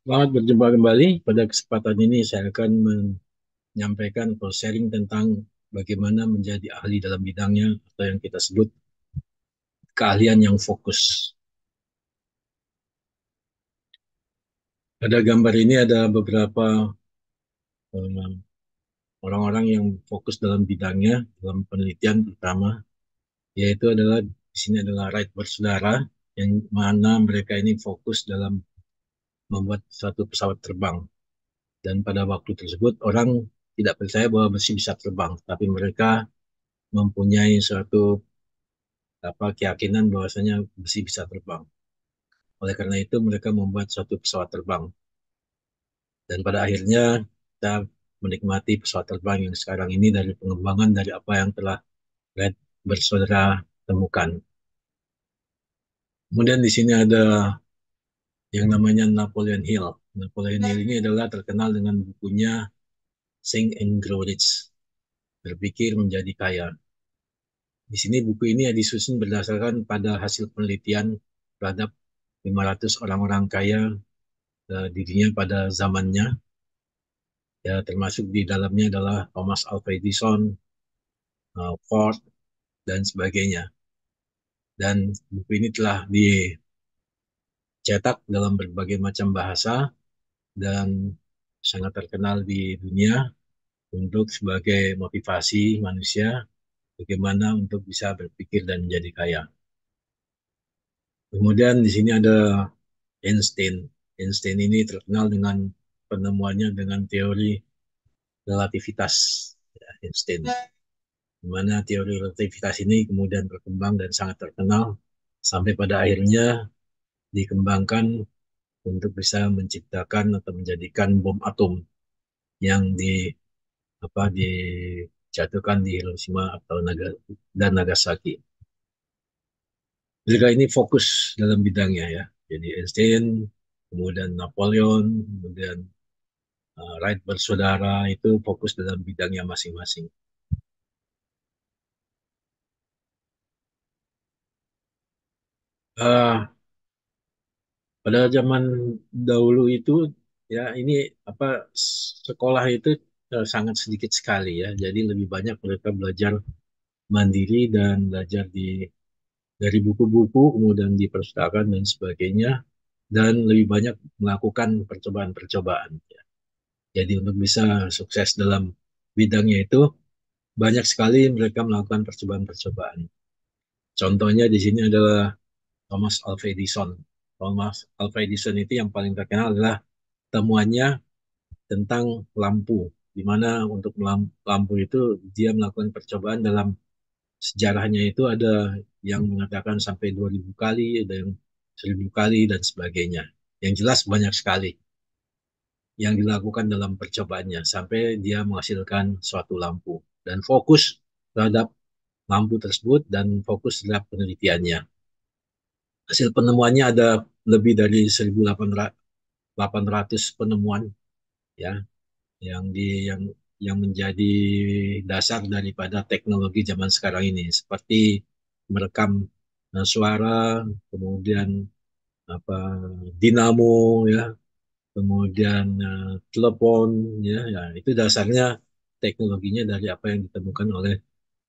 Selamat berjumpa kembali. Pada kesempatan ini saya akan menyampaikan atau sharing tentang bagaimana menjadi ahli dalam bidangnya atau yang kita sebut keahlian yang fokus. Pada gambar ini ada beberapa eh, orang-orang yang fokus dalam bidangnya, dalam penelitian terutama, yaitu adalah di sini adalah Wright bersaudara, yang mana mereka ini fokus dalam membuat suatu pesawat terbang. Dan pada waktu tersebut orang tidak percaya bahwa besi bisa terbang, tapi mereka mempunyai suatu keyakinan bahwasanya besi bisa terbang. Oleh karena itu mereka membuat suatu pesawat terbang dan pada akhirnya kita menikmati pesawat terbang yang sekarang ini dari pengembangan dari apa yang telah Red bersaudara temukan. Kemudian di sini ada yang namanya Napoleon Hill. Napoleon Hill ini adalah terkenal dengan bukunya Think and Grow Rich, berpikir menjadi kaya. Di sini buku ini disusun berdasarkan pada hasil penelitian terhadap 500 orang-orang kaya dirinya pada zamannya, ya termasuk di dalamnya adalah Thomas Alva Edison, Ford dan sebagainya. Dan buku ini telah dicetak dalam berbagai macam bahasa dan sangat terkenal di dunia untuk sebagai motivasi manusia bagaimana untuk bisa berpikir dan menjadi kaya. Kemudian di sini ada Einstein. Einstein ini terkenal dengan penemuannya dengan teori relativitas, ya, Einstein. Di mana teori relativitas ini kemudian berkembang dan sangat terkenal sampai pada akhirnya dikembangkan untuk bisa menciptakan atau menjadikan bom atom yang dijatuhkan di Hiroshima atau dan Nagasaki. Mereka ini fokus dalam bidangnya ya. Jadi Einstein, kemudian Napoleon, kemudian Wright bersaudara itu fokus dalam bidangnya masing-masing. Uh, Pada zaman dahulu itu ya ini apa sekolah itu sangat sedikit sekali ya. Jadi lebih banyak mereka belajar mandiri dan belajar dari buku-buku, kemudian di perpustakaan dan sebagainya, dan lebih banyak melakukan percobaan-percobaan. Ya. Jadi untuk bisa sukses dalam bidangnya itu banyak sekali mereka melakukan percobaan-percobaan. Contohnya di sini adalah Thomas Alva Edison. Thomas Alva Edison itu yang paling terkenal adalah temuannya tentang lampu, di mana untuk lampu itu dia melakukan percobaan dalam sejarahnya itu ada yang mengatakan sampai 2000 kali, ada yang 1000 kali dan sebagainya. Yang jelas banyak sekali yang dilakukan dalam percobaannya sampai dia menghasilkan suatu lampu dan fokus terhadap lampu tersebut dan fokus terhadap penelitiannya. Hasil penemuannya ada lebih dari 1800 penemuan ya yang di yang menjadi dasar daripada teknologi zaman sekarang ini seperti merekam suara, kemudian apa dinamo ya, kemudian telepon ya, ya itu dasarnya teknologinya dari apa yang ditemukan oleh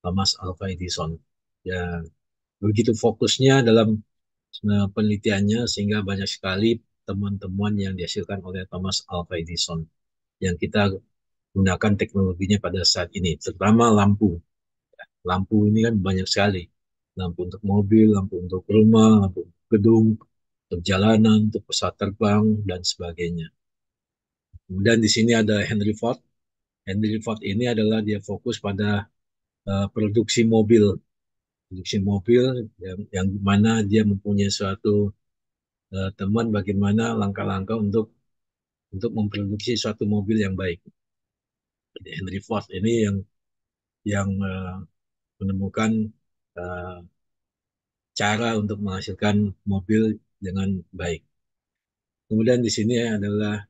Thomas Alva Edison. Ya, begitu fokusnya dalam penelitiannya sehingga banyak sekali temuan-temuan yang dihasilkan oleh Thomas Alva Edison yang kita gunakan teknologinya pada saat ini, terutama lampu. Lampu ini kan banyak sekali. Lampu untuk mobil, lampu untuk rumah, lampu untuk gedung, untuk jalanan, untuk pesawat terbang, dan sebagainya. Kemudian di sini ada Henry Ford. Henry Ford ini adalah dia fokus pada produksi mobil. Produksi mobil yang mana dia mempunyai suatu temuan bagaimana langkah-langkah untuk memproduksi suatu mobil yang baik. Jadi Henry Ford ini yang menemukan uh, cara untuk menghasilkan mobil dengan baik. Kemudian di sini adalah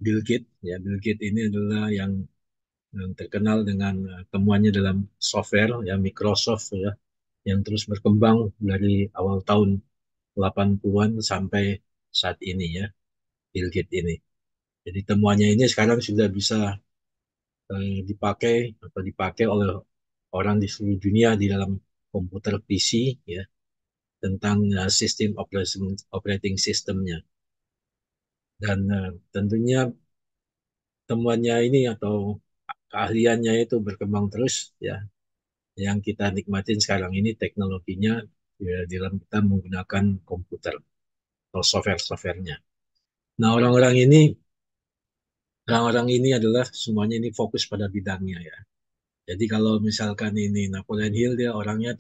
Bill Gates. Ya, Bill Gates ini adalah yang terkenal dengan temuannya dalam software ya Microsoft ya yang terus berkembang dari awal tahun 80-an sampai saat ini ya. Bill Gates ini. Jadi temuannya ini sekarang sudah bisa dipakai oleh orang di seluruh dunia di dalam komputer PC ya, tentang sistem operating systemnya. Dan tentunya temuannya ini atau keahliannya itu berkembang terus ya. Yang kita nikmatin sekarang ini teknologinya ya, di dalam kita menggunakan komputer atau software-softwarenya. Nah, orang-orang ini adalah semuanya ini fokus pada bidangnya ya. Jadi kalau misalkan ini Napoleon Hill, dia orangnya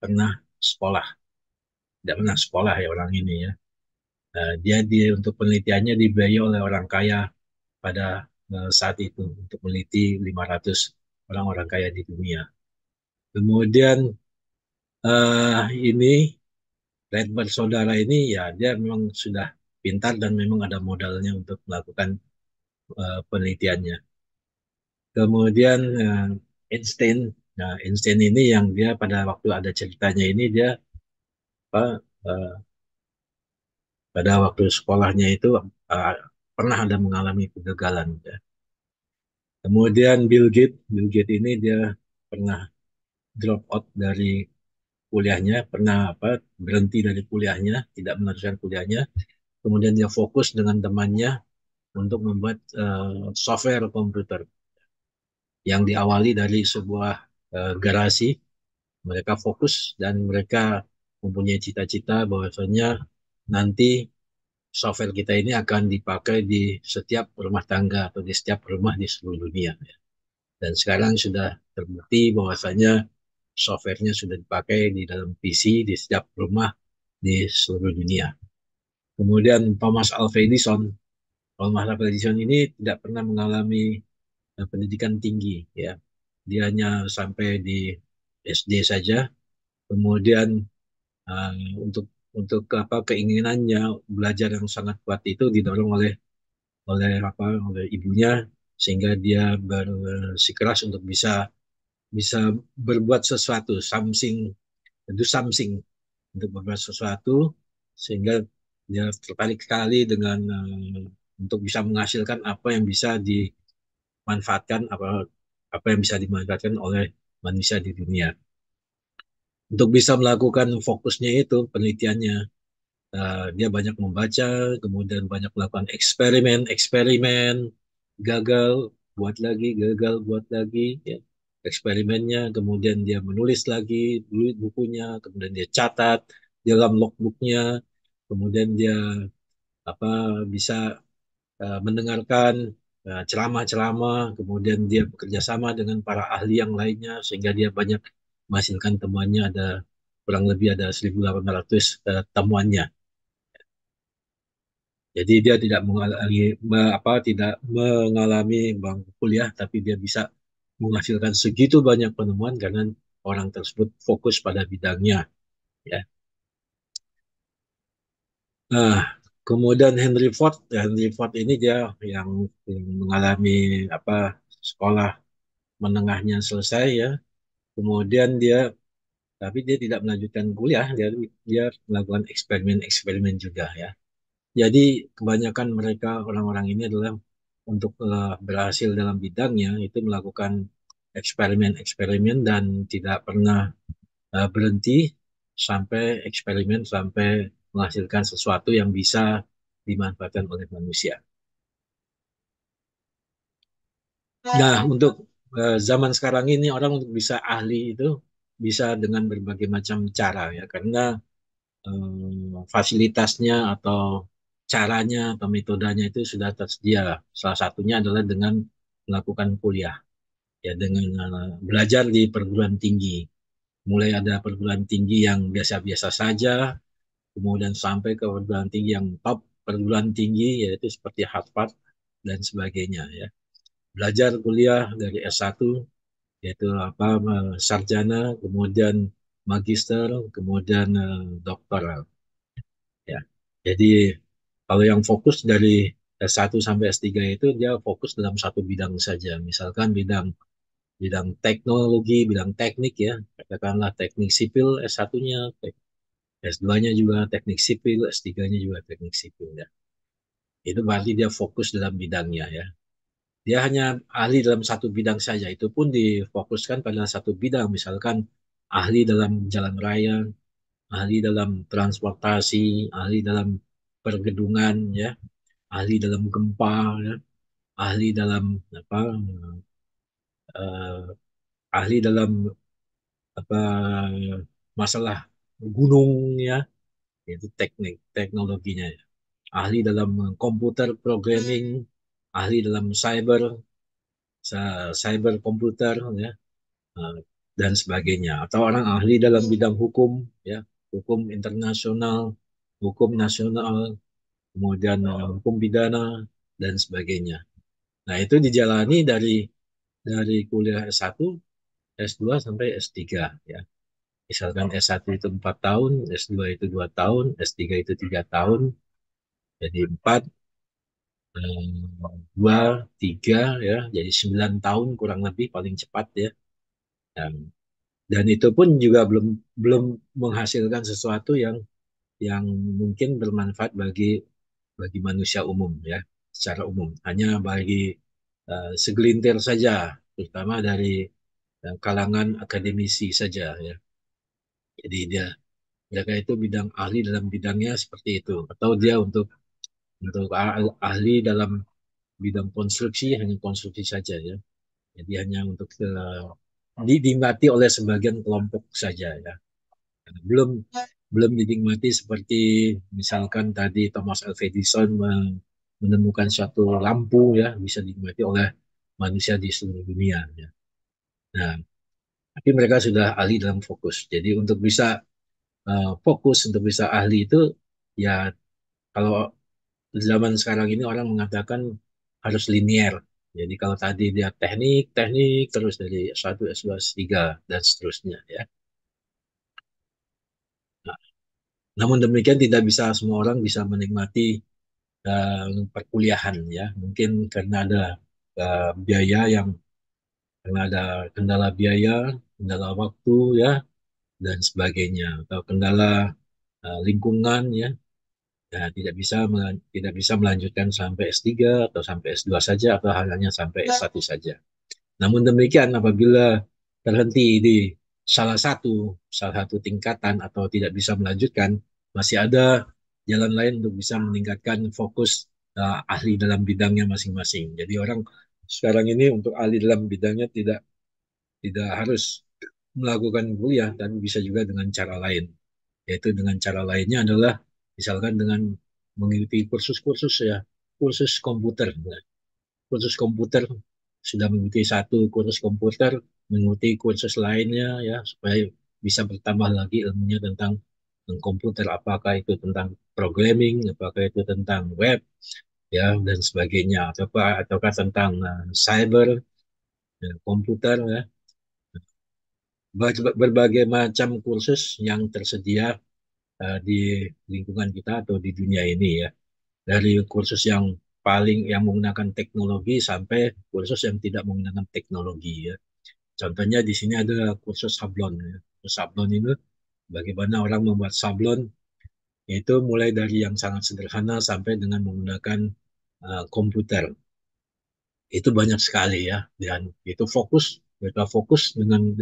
pernah sekolah, tidak pernah sekolah ya orang ini ya. Dia untuk penelitiannya dibiayai oleh orang kaya pada saat itu untuk meneliti 500 orang-orang kaya di dunia. Kemudian ini Red bersaudara ini ya dia memang sudah pintar dan memang ada modalnya untuk melakukan penelitiannya. Kemudian Einstein, nah Einstein ini yang dia pada waktu ada ceritanya ini dia apa, pada waktu sekolahnya itu uh, pernah ada mengalami kegagalan. Ya. Kemudian Bill Gates ini dia pernah drop out dari kuliahnya, pernah berhenti dari kuliahnya, tidak meneruskan kuliahnya. Kemudian dia fokus dengan temannya untuk membuat software komputer yang diawali dari sebuah garasi. Mereka fokus dan mereka mempunyai cita-cita bahwasanya nanti software kita ini akan dipakai di setiap rumah tangga atau di setiap rumah di seluruh dunia. Dan sekarang sudah terbukti bahwasanya softwarenya sudah dipakai di dalam PC di setiap rumah di seluruh dunia. Kemudian Thomas Alva Edison ini tidak pernah mengalami pendidikan tinggi ya. Dia hanya sampai di SD saja. Kemudian uh, untuk keinginannya belajar yang sangat kuat itu didorong oleh ibunya sehingga dia bersikeras untuk bisa bisa berbuat sesuatu, do something untuk berbuat sesuatu sehingga dia tertarik sekali dengan untuk bisa menghasilkan apa yang bisa dimanfaatkan apa yang bisa dimanfaatkan oleh manusia di dunia. Untuk bisa melakukan fokusnya itu penelitiannya, dia banyak membaca, kemudian banyak melakukan eksperimen, gagal, buat lagi, ya. Eksperimennya, kemudian dia menulis lagi bukunya, kemudian dia catat di dalam logbooknya, kemudian dia apa bisa mendengarkan ceramah-ceramah, kemudian dia bekerja sama dengan para ahli yang lainnya, sehingga dia banyak menghasilkan temuannya ada kurang lebih ada 1.800 temuannya. Jadi dia tidak mengalami bangku kuliah, tapi dia bisa menghasilkan segitu banyak penemuan karena orang tersebut fokus pada bidangnya. Ya. Nah, kemudian Henry Ford ini dia yang mengalami apa sekolah menengahnya selesai ya. Kemudian tapi dia tidak melanjutkan kuliah, dia melakukan eksperimen-eksperimen juga ya. Jadi kebanyakan mereka orang-orang ini adalah untuk berhasil dalam bidangnya itu melakukan eksperimen-eksperimen dan tidak pernah berhenti sampai menghasilkan sesuatu yang bisa dimanfaatkan oleh manusia. Nah, untuk zaman sekarang ini orang untuk bisa ahli itu bisa dengan berbagai macam cara ya, karena fasilitasnya atau caranya atau metodenya itu sudah tersedia. Salah satunya adalah dengan melakukan kuliah, ya dengan belajar di perguruan tinggi. Mulai ada perguruan tinggi yang biasa-biasa saja, kemudian sampai ke perguruan tinggi yang top perguruan tinggi, yaitu seperti Harvard dan sebagainya. Ya. Belajar kuliah dari S1, yaitu sarjana, kemudian magister, kemudian doktoral. Ya. Jadi kalau yang fokus dari S1 sampai S3 itu dia fokus dalam satu bidang saja. Misalkan bidang bidang teknologi, bidang teknik ya, katakanlah teknik sipil S1-nya, S2-nya juga teknik sipil, S3-nya juga teknik sipil ya. Itu berarti dia fokus dalam bidangnya ya. Dia hanya ahli dalam satu bidang saja. Itu pun difokuskan pada satu bidang. Misalkan ahli dalam jalan raya, ahli dalam transportasi, ahli dalam pergedungan, ya, ahli dalam gempa, ya, ahli dalam apa, eh, ahli dalam apa masalah gunung, ya, itu teknik teknologinya, ya. Ahli dalam komputer programming, ahli dalam cyber komputer, ya, eh, dan sebagainya. Atau orang ahli dalam bidang hukum, ya, hukum internasional, hukum nasional, kemudian hukum pidana dan sebagainya. Nah, itu dijalani dari kuliah S1, S2 sampai S3 ya. Misalkan S1 itu 4 tahun, S2 itu 2 tahun, S3 itu 3 tahun, jadi 4, 2, 3 ya, jadi 9 tahun kurang lebih paling cepat ya. Dan, dan itu pun juga belum belum menghasilkan sesuatu yang mungkin bermanfaat bagi bagi manusia umum ya, secara umum. Hanya bagi segelintir saja, terutama dari kalangan akademisi saja ya. Jadi mereka itu bidang ahli dalam bidangnya seperti itu. Atau dia untuk ahli dalam bidang konstruksi, hanya konstruksi saja ya. Jadi hanya untuk dinikmati oleh sebagian kelompok saja ya. Belum belum dinikmati seperti misalkan tadi Thomas Alva Edison menemukan suatu lampu ya, bisa dinikmati oleh manusia di seluruh dunia ya. Nah, tapi mereka sudah ahli dalam fokus. Jadi untuk bisa fokus, untuk bisa ahli itu ya, kalau zaman sekarang ini orang mengatakan harus linier. Jadi kalau tadi dia teknik, teknik terus dari S1, S2, S3 dan seterusnya ya. Nah, namun demikian tidak bisa semua orang bisa menikmati perkuliahan ya. Mungkin karena ada biaya karena ada kendala biaya, kendala waktu ya dan sebagainya, atau kendala lingkungan ya. Ya, tidak bisa melanjutkan sampai S3 atau sampai S2 saja atau hanya sampai S1 saja. Namun demikian, apabila terhenti di salah satu tingkatan atau tidak bisa melanjutkan, masih ada jalan lain untuk bisa meningkatkan fokus ahli dalam bidangnya masing-masing. Jadi orang sekarang ini untuk ahli dalam bidangnya tidak harus melakukan kuliah, dan bisa juga dengan cara lain. Yaitu dengan cara lainnya adalah misalkan dengan mengikuti kursus-kursus ya, kursus komputer. Nah, kursus komputer, sudah mengikuti satu kursus komputer, mengikuti kursus lainnya ya, supaya bisa bertambah lagi ilmunya tentang komputer, apakah itu tentang programming, apakah itu tentang web ya dan sebagainya, ataukah tentang cyber komputer ya. Berbagai macam kursus yang tersedia di lingkungan kita atau di dunia ini ya. Dari kursus yang menggunakan teknologi sampai kursus yang tidak menggunakan teknologi ya. Contohnya di sini ada kursus sablon ya. Kursus sablon ini bagaimana orang membuat sablon, yaitu mulai dari yang sangat sederhana sampai dengan menggunakan komputer. Itu banyak sekali ya, dan itu mereka fokus dengan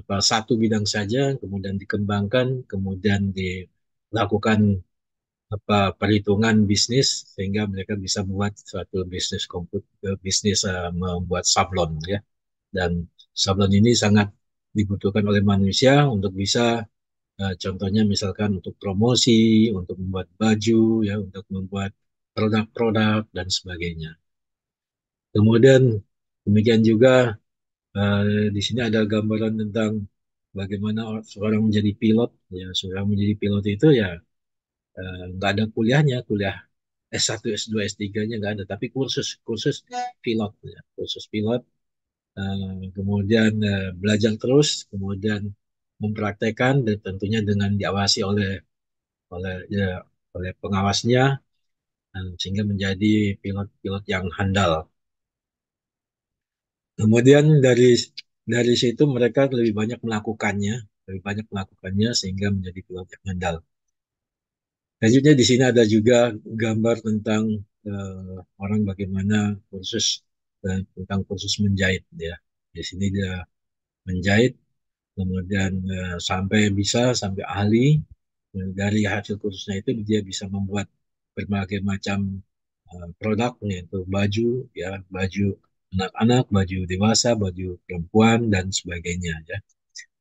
apa, satu bidang saja, kemudian dikembangkan, kemudian dilakukan apa perhitungan bisnis sehingga mereka bisa membuat suatu bisnis membuat sablon ya. Dan sablon ini sangat dibutuhkan oleh manusia untuk bisa contohnya misalkan untuk promosi, untuk membuat baju ya, untuk membuat produk-produk dan sebagainya. Kemudian demikian juga di sini ada gambaran tentang bagaimana seorang menjadi pilot ya. Seorang menjadi pilot itu ya nggak ada kuliahnya, kuliah S1, S2, S3-nya nggak ada, tapi kursus kursus pilot ya. Kursus pilot, kemudian belajar terus, kemudian mempraktekkan, dan tentunya dengan diawasi oleh ya, oleh pengawasnya, sehingga menjadi pilot-pilot yang handal. Kemudian dari situ mereka lebih banyak melakukannya sehingga menjadi pilot yang handal. Selanjutnya di sini ada juga gambar tentang orang bagaimana kursus tentang kursus menjahit ya. Di sini dia menjahit, kemudian sampai ahli. Dari hasil kursusnya itu dia bisa membuat berbagai macam produk, yaitu baju ya, baju anak-anak, baju dewasa, baju perempuan dan sebagainya ya.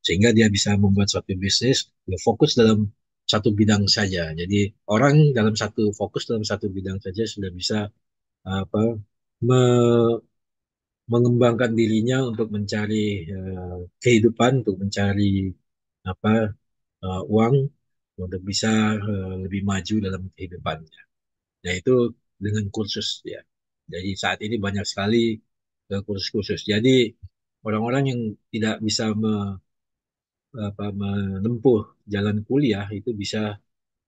Sehingga dia bisa membuat suatu bisnis ya, fokus dalam satu bidang saja. Jadi orang dalam satu fokus dalam satu bidang saja sudah bisa apa me- mengembangkan dirinya untuk mencari kehidupan, untuk mencari apa uang, untuk bisa lebih maju dalam kehidupannya. Nah itu dengan kursus ya. Jadi saat ini banyak sekali kursus-kursus. Jadi orang-orang yang tidak bisa menempuh jalan kuliah itu bisa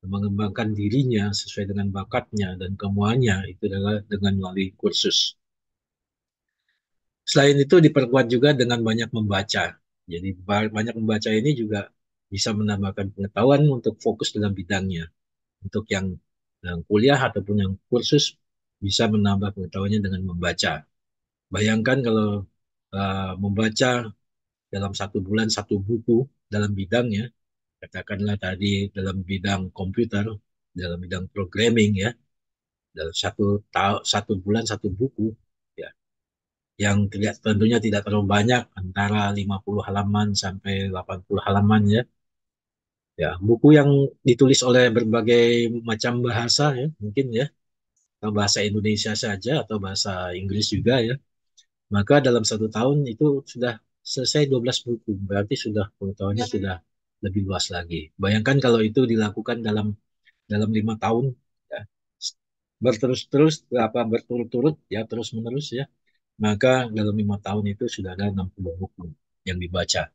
mengembangkan dirinya sesuai dengan bakatnya dan kemauannya itu adalah dengan melalui kursus. Selain itu diperkuat juga dengan banyak membaca. Jadi banyak membaca ini juga bisa menambahkan pengetahuan untuk fokus dalam bidangnya. Untuk yang kuliah ataupun yang kursus bisa menambah pengetahuannya dengan membaca. Bayangkan kalau membaca dalam satu bulan satu buku dalam bidangnya, katakanlah tadi dalam bidang komputer, dalam bidang programming ya, dalam satu bulan satu buku ya, yang tentunya tidak terlalu banyak, antara 50 halaman sampai 80 halaman ya. Ya, buku yang ditulis oleh berbagai macam bahasa ya, mungkin ya, atau bahasa Indonesia saja atau bahasa Inggris juga ya. Maka dalam satu tahun itu sudah selesai 12 buku, berarti sudah pengetahuannya sudah lebih luas lagi. Bayangkan kalau itu dilakukan dalam dalam 5 tahun ya, berterus-terus apa berturut-turut ya terus menerus ya, maka dalam 5 tahun itu sudah ada 60 buku yang dibaca.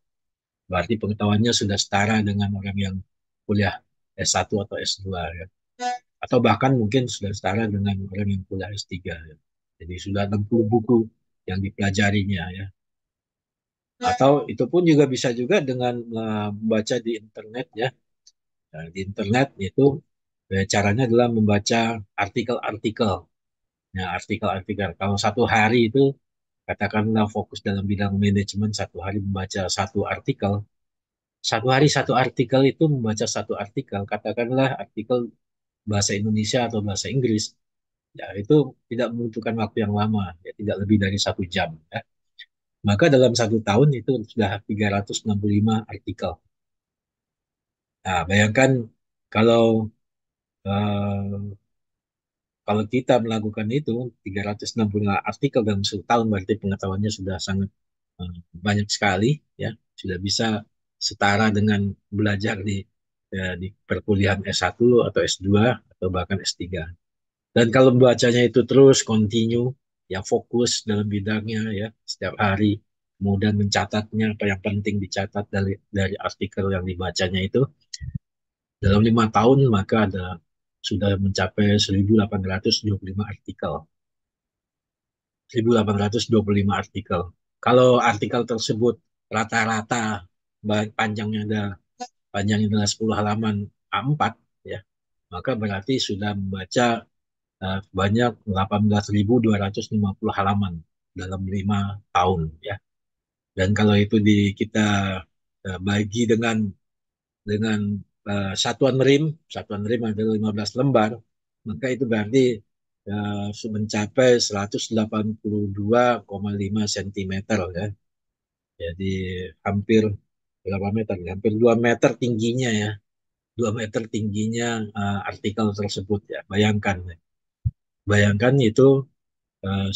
Berarti pengetahuannya sudah setara dengan orang yang kuliah S1 atau S2 ya. Atau bahkan mungkin sudah setara dengan orang yang kuliah S3 ya. Jadi sudah 60 buku yang dipelajarinya ya. Atau itu pun juga bisa juga dengan membaca di internet ya. Nah, di internet itu caranya adalah membaca artikel-artikel. Nah, artikel-artikel. Kalau satu hari itu katakanlah fokus dalam bidang manajemen, satu hari membaca satu hari satu artikel itu membaca satu artikel, katakanlah artikel bahasa Indonesia atau bahasa Inggris, ya itu tidak membutuhkan waktu yang lama, ya tidak lebih dari 1 jam. Ya. Maka dalam satu tahun itu sudah 365 artikel. Nah, bayangkan kalau eh, kalau kita melakukan itu 365 artikel dalam satu tahun, berarti pengetahuannya sudah sangat banyak sekali, ya sudah bisa setara dengan belajar di perkuliahan S1 atau S2 atau bahkan S3. Dan kalau membacanya itu terus continue, ya fokus dalam bidangnya ya setiap hari, kemudian mencatatnya apa yang penting dicatat dari artikel yang dibacanya itu dalam 5 tahun, maka sudah mencapai 1.825 artikel. 1.825 artikel. Kalau artikel tersebut rata-rata panjangnya ada panjangnya adalah 10 halaman A4 ya, maka berarti sudah membaca banyak 18.250 halaman dalam 5 tahun ya. Dan kalau itu kita bagi dengan satuan rim adalah 15 lembar, maka itu berarti mencapai 182,5 cm ya. Jadi hampir berapa meter? Hampir 2 meter tingginya ya. 2 meter tingginya artikel tersebut ya. Bayangkan. Bayangkan itu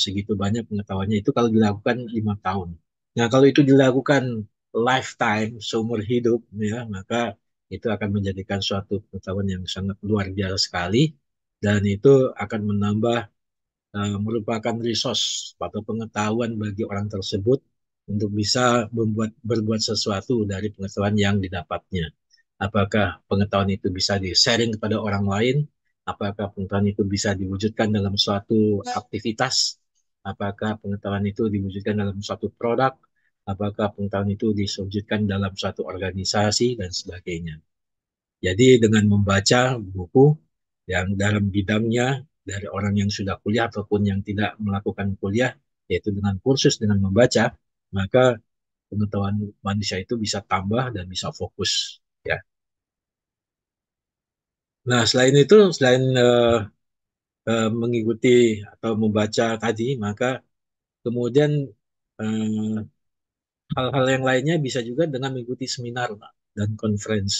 segitu banyak pengetahuannya itu kalau dilakukan 5 tahun. Nah, kalau itu dilakukan lifetime, seumur hidup, ya, maka itu akan menjadikan suatu pengetahuan yang sangat luar biasa sekali, dan itu akan menambah merupakan resource atau pengetahuan bagi orang tersebut untuk bisa berbuat sesuatu dari pengetahuan yang didapatnya. Apakah pengetahuan itu bisa di-sharing kepada orang lain? Apakah pengetahuan itu bisa diwujudkan dalam suatu aktivitas? Apakah pengetahuan itu diwujudkan dalam suatu produk? Apakah pengetahuan itu diwujudkan dalam suatu organisasi dan sebagainya. Jadi dengan membaca buku yang dalam bidangnya dari orang yang sudah kuliah ataupun yang tidak melakukan kuliah, yaitu dengan kursus, dengan membaca, maka pengetahuan manusia itu bisa tambah dan bisa fokus. Ya. Nah, selain itu, selain mengikuti atau membaca tadi, maka kemudian eh, hal-hal yang lainnya bisa juga dengan mengikuti seminar dan conference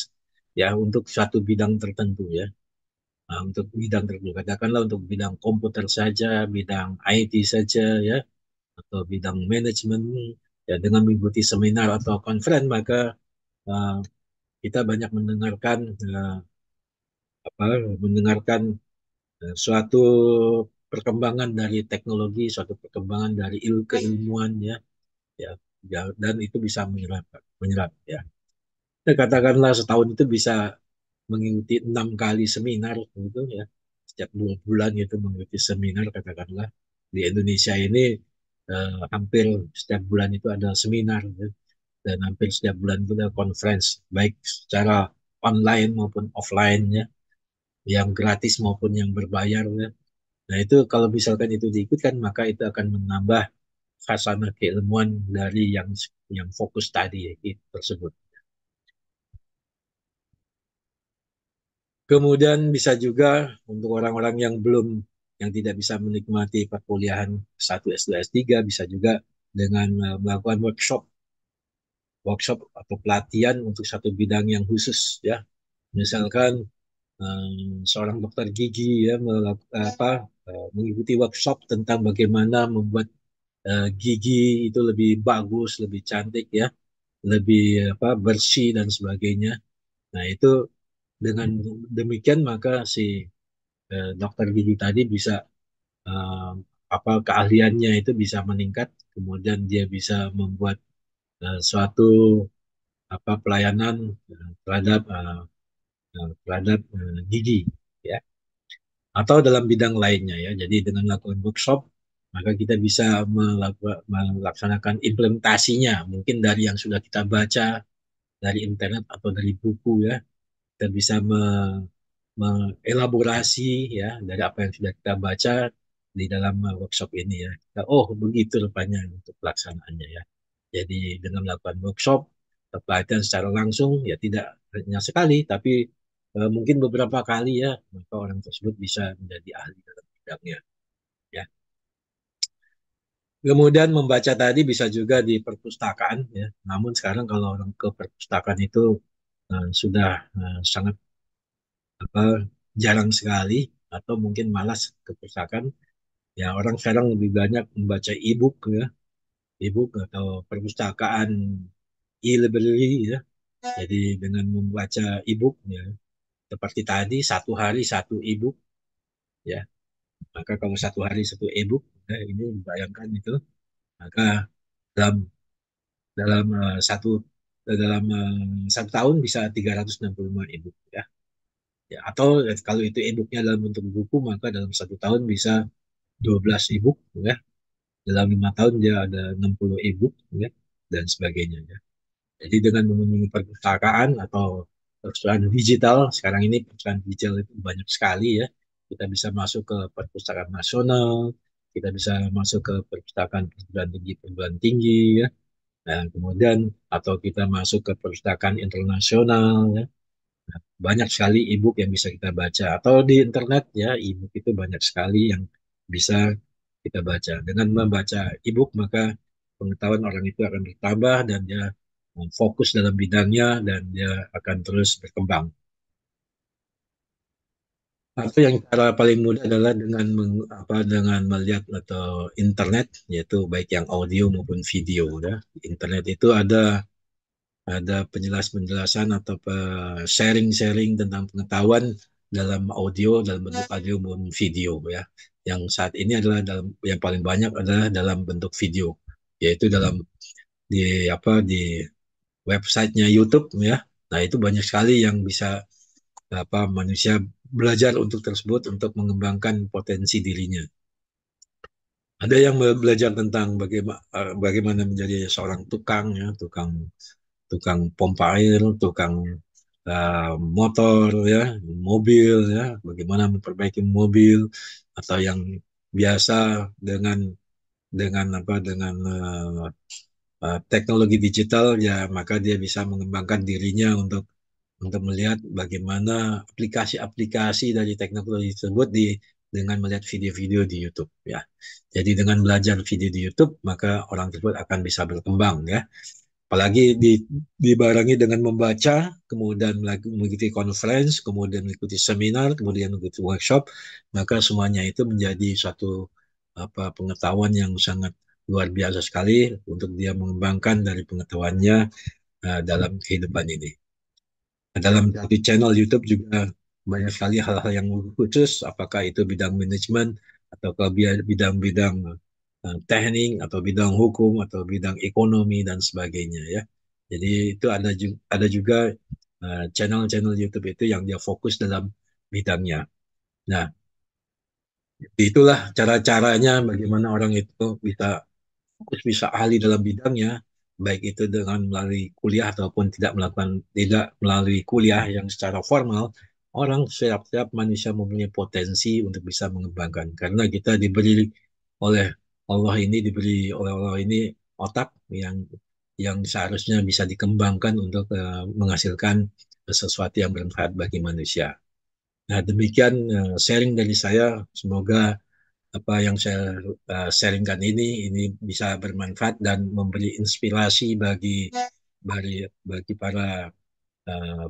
ya untuk satu bidang tertentu ya. Nah, untuk bidang tertentu, katakanlah untuk bidang komputer saja, bidang IT saja ya, atau bidang manajemen ya dengan mengikuti seminar atau conference maka uh, kita banyak mendengarkan apa mendengarkan suatu perkembangan dari teknologi, suatu perkembangan dari keilmuan ya, ya, ya, dan itu bisa menyerap ya. Ya, katakanlah setahun itu bisa mengikuti 6 kali seminar gitu ya. Setiap 2 bulan itu mengikuti seminar katakanlah. Di Indonesia ini hampir setiap bulan itu ada seminar ya. Dan hampir setiap bulan itu ada conference baik secara online maupun offline ya, yang gratis maupun yang berbayar ya. Nah, itu kalau misalkan itu diikutkan maka itu akan menambah khasanah keilmuan dari yang fokus tadi itu tersebut. Kemudian bisa juga untuk orang-orang yang yang tidak bisa menikmati perkuliahan satu S2 S3 bisa juga dengan melakukan workshop atau pelatihan untuk satu bidang yang khusus ya. Misalkan seorang dokter gigi ya mengikuti workshop tentang bagaimana membuat gigi itu lebih bagus, lebih cantik ya, lebih bersih dan sebagainya. Nah, itu dengan demikian maka si dokter gigi tadi bisa eh, keahliannya itu bisa meningkat, kemudian dia bisa membuat suatu pelayanan terhadap gigi ya, atau dalam bidang lainnya ya. Jadi dengan melakukan workshop maka kita bisa melaksanakan implementasinya mungkin dari yang sudah kita baca dari internet atau dari buku ya. Kita bisa mengelaborasi ya dari apa yang sudah kita baca di dalam workshop ini ya. Oh, begitu rupanya untuk pelaksanaannya ya. Jadi dengan melakukan workshop, pelatihan secara langsung ya tidak hanya sekali, tapi mungkin beberapa kali ya, maka orang tersebut bisa menjadi ahli dalam bidangnya. Ya. Kemudian membaca tadi bisa juga di perpustakaan ya. Namun sekarang kalau orang ke perpustakaan itu sudah sangat apa jarang sekali atau mungkin malas ke perpustakaan. Ya orang sekarang lebih banyak membaca e-book ya, e-book atau perpustakaan e-library ya. Jadi dengan membaca e-book ya, seperti tadi 1 hari 1 e-book ya. Maka kalau 1 hari 1 e-book ya, ini bayangkan itu maka dalam dalam eh, satu dalam 1 tahun bisa 365 e-book ya. Ya, atau kalau itu e-booknya dalam bentuk buku maka dalam 1 tahun bisa 12 e-book ya. Dalam 5 tahun dia ada 60 e-book ya, dan sebagainya ya. Jadi dengan mengunjungi perpustakaan atau perpustakaan digital, sekarang ini perpustakaan digital itu banyak sekali ya. Kita bisa masuk ke perpustakaan nasional, kita bisa masuk ke perguruan tinggi ya. Dan kemudian atau kita masuk ke perpustakaan internasional ya. Banyak sekali e-book yang bisa kita baca atau di internet ya, e-book itu banyak sekali yang bisa kita baca. Dengan membaca e-book maka pengetahuan orang itu akan bertambah dan dia fokus dalam bidangnya dan dia akan terus berkembang. Atau yang cara paling mudah adalah dengan melihat atau internet yaitu baik yang audio maupun video ya. Internet itu ada penjelasan-penjelasan atau sharing-sharing tentang pengetahuan dalam audio, dalam bentuk audio maupun video ya. Yang saat ini adalah yang paling banyak adalah dalam bentuk video, yaitu di websitenya YouTube ya. Nah, itu banyak sekali yang bisa manusia belajar untuk tersebut untuk mengembangkan potensi dirinya. Ada yang belajar tentang bagaimana menjadi seorang tukang ya, tukang tukang pompa air, tukang motor ya, mobil ya, bagaimana memperbaiki mobil atau yang biasa dengan teknologi digital ya, maka dia bisa mengembangkan dirinya untuk melihat bagaimana aplikasi-aplikasi dari teknologi tersebut dengan melihat video-video di YouTube ya. Jadi dengan belajar video di YouTube maka orang tersebut akan bisa berkembang ya. Apalagi dibarengi dengan membaca, kemudian mengikuti conference, kemudian mengikuti seminar, kemudian mengikuti workshop, maka semuanya itu menjadi satu pengetahuan yang sangat luar biasa sekali untuk dia mengembangkan dari pengetahuannya dalam kehidupan ini. Dalam satu channel YouTube juga banyak sekali hal-hal yang khusus, apakah itu bidang manajemen atau bidang-bidang teknik atau bidang hukum atau bidang ekonomi dan sebagainya ya. Jadi itu ada juga channel-channel YouTube itu yang dia fokus dalam bidangnya. Nah, itulah cara-caranya bagaimana orang itu bisa ahli dalam bidangnya, baik itu dengan melalui kuliah ataupun tidak melalui kuliah yang secara formal. Orang setiap manusia mempunyai potensi untuk bisa mengembangkan karena kita oleh diberi oleh Allah ini otak yang seharusnya bisa dikembangkan untuk menghasilkan sesuatu yang bermanfaat bagi manusia. Nah, demikian sharing dari saya. Semoga apa yang saya sharingkan ini bisa bermanfaat dan memberi inspirasi bagi para uh,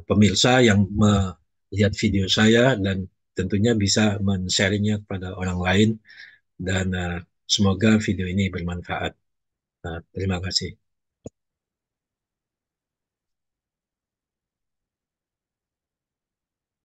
pemirsa yang melihat video saya dan tentunya bisa men-sharingnya kepada orang lain dan semoga video ini bermanfaat. Terima kasih.